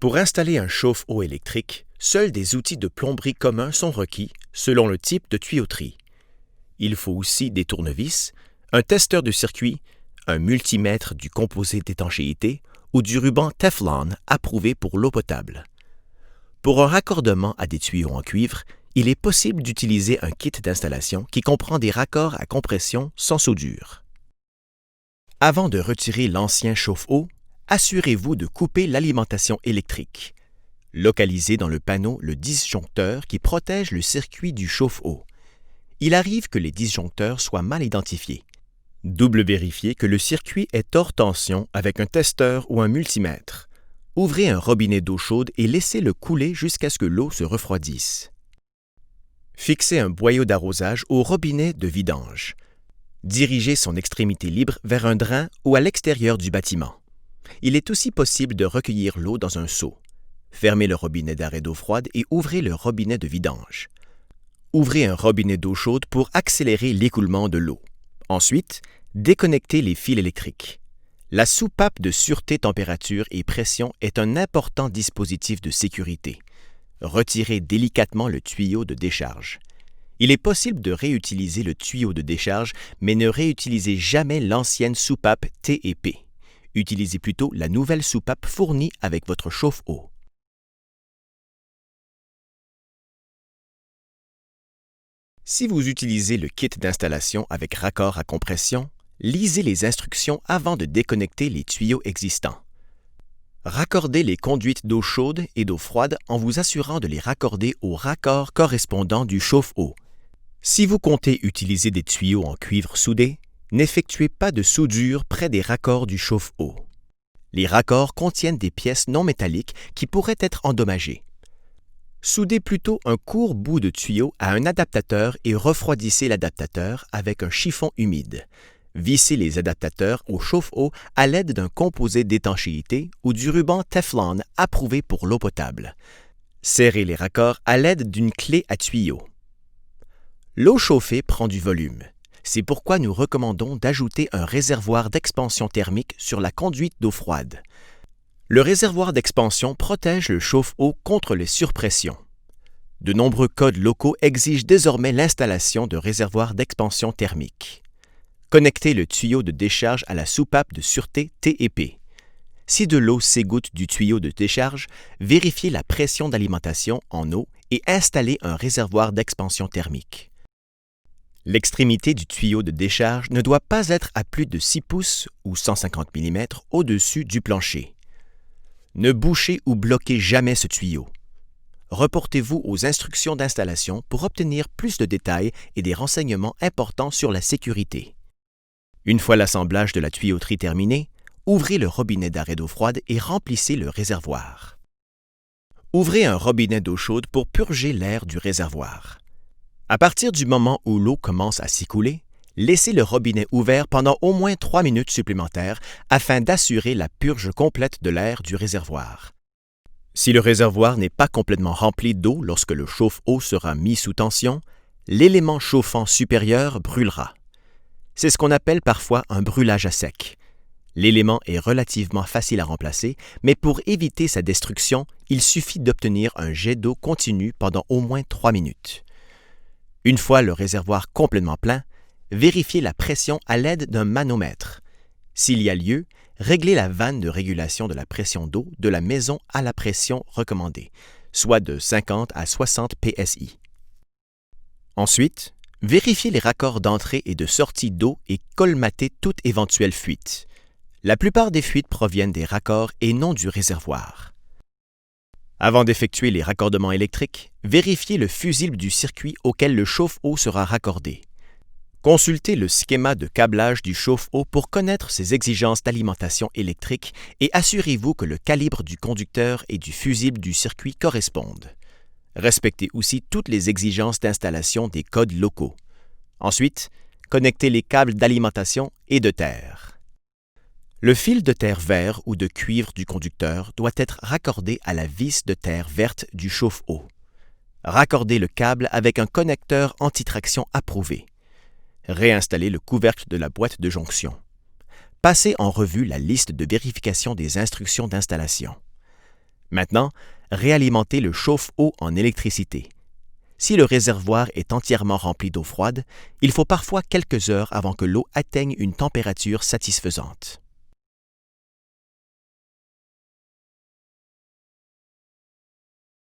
Pour installer un chauffe-eau électrique, seuls des outils de plomberie communs sont requis selon le type de tuyauterie. Il faut aussi des tournevis, un testeur de circuit, un multimètre du composé d'étanchéité ou du ruban Teflon approuvé pour l'eau potable. Pour un raccordement à des tuyaux en cuivre, il est possible d'utiliser un kit d'installation qui comprend des raccords à compression sans soudure. Avant de retirer l'ancien chauffe-eau, assurez-vous de couper l'alimentation électrique. Localisez dans le panneau le disjoncteur qui protège le circuit du chauffe-eau. Il arrive que les disjoncteurs soient mal identifiés. Double vérifiez que le circuit est hors tension avec un testeur ou un multimètre. Ouvrez un robinet d'eau chaude et laissez-le couler jusqu'à ce que l'eau se refroidisse. Fixez un boyau d'arrosage au robinet de vidange. Dirigez son extrémité libre vers un drain ou à l'extérieur du bâtiment. Il est aussi possible de recueillir l'eau dans un seau. Fermez le robinet d'arrêt d'eau froide et ouvrez le robinet de vidange. Ouvrez un robinet d'eau chaude pour accélérer l'écoulement de l'eau. Ensuite, déconnectez les fils électriques. La soupape de sûreté température et pression est un important dispositif de sécurité. Retirez délicatement le tuyau de décharge. Il est possible de réutiliser le tuyau de décharge, mais ne réutilisez jamais l'ancienne soupape T&P. Utilisez plutôt la nouvelle soupape fournie avec votre chauffe-eau. Si vous utilisez le kit d'installation avec raccord à compression, lisez les instructions avant de déconnecter les tuyaux existants. Raccordez les conduites d'eau chaude et d'eau froide en vous assurant de les raccorder au raccord correspondant du chauffe-eau. Si vous comptez utiliser des tuyaux en cuivre soudé, n'effectuez pas de soudure près des raccords du chauffe-eau. Les raccords contiennent des pièces non métalliques qui pourraient être endommagées. Soudez plutôt un court bout de tuyau à un adaptateur et refroidissez l'adaptateur avec un chiffon humide. Vissez les adaptateurs au chauffe-eau à l'aide d'un composé d'étanchéité ou du ruban Teflon approuvé pour l'eau potable. Serrez les raccords à l'aide d'une clé à tuyau. L'eau chauffée prend du volume. C'est pourquoi nous recommandons d'ajouter un réservoir d'expansion thermique sur la conduite d'eau froide. Le réservoir d'expansion protège le chauffe-eau contre les surpressions. De nombreux codes locaux exigent désormais l'installation de réservoirs d'expansion thermique. Connectez le tuyau de décharge à la soupape de sûreté T&P. Si de l'eau s'égoutte du tuyau de décharge, vérifiez la pression d'alimentation en eau et installez un réservoir d'expansion thermique. L'extrémité du tuyau de décharge ne doit pas être à plus de 6 pouces ou 150 mm au-dessus du plancher. Ne bouchez ou bloquez jamais ce tuyau. Reportez-vous aux instructions d'installation pour obtenir plus de détails et des renseignements importants sur la sécurité. Une fois l'assemblage de la tuyauterie terminé, ouvrez le robinet d'arrêt d'eau froide et remplissez le réservoir. Ouvrez un robinet d'eau chaude pour purger l'air du réservoir. À partir du moment où l'eau commence à s'écouler, laissez le robinet ouvert pendant au moins 3 minutes supplémentaires afin d'assurer la purge complète de l'air du réservoir. Si le réservoir n'est pas complètement rempli d'eau lorsque le chauffe-eau sera mis sous tension, l'élément chauffant supérieur brûlera. C'est ce qu'on appelle parfois un brûlage à sec. L'élément est relativement facile à remplacer, mais pour éviter sa destruction, il suffit d'obtenir un jet d'eau continu pendant au moins 3 minutes. Une fois le réservoir complètement plein, vérifiez la pression à l'aide d'un manomètre. S'il y a lieu, réglez la vanne de régulation de la pression d'eau de la maison à la pression recommandée, soit de 50 à 60 PSI. Ensuite, vérifiez les raccords d'entrée et de sortie d'eau et colmatez toute éventuelle fuite. La plupart des fuites proviennent des raccords et non du réservoir. Avant d'effectuer les raccordements électriques, vérifiez le fusible du circuit auquel le chauffe-eau sera raccordé. Consultez le schéma de câblage du chauffe-eau pour connaître ses exigences d'alimentation électrique et assurez-vous que le calibre du conducteur et du fusible du circuit correspondent. Respectez aussi toutes les exigences d'installation des codes locaux. Ensuite, connectez les câbles d'alimentation et de terre. Le fil de terre vert ou de cuivre du conducteur doit être raccordé à la vis de terre verte du chauffe-eau. Raccordez le câble avec un connecteur anti-traction approuvé. Réinstallez le couvercle de la boîte de jonction. Passez en revue la liste de vérification des instructions d'installation. Maintenant, réalimenter le chauffe-eau en électricité. Si le réservoir est entièrement rempli d'eau froide, il faut parfois quelques heures avant que l'eau atteigne une température satisfaisante.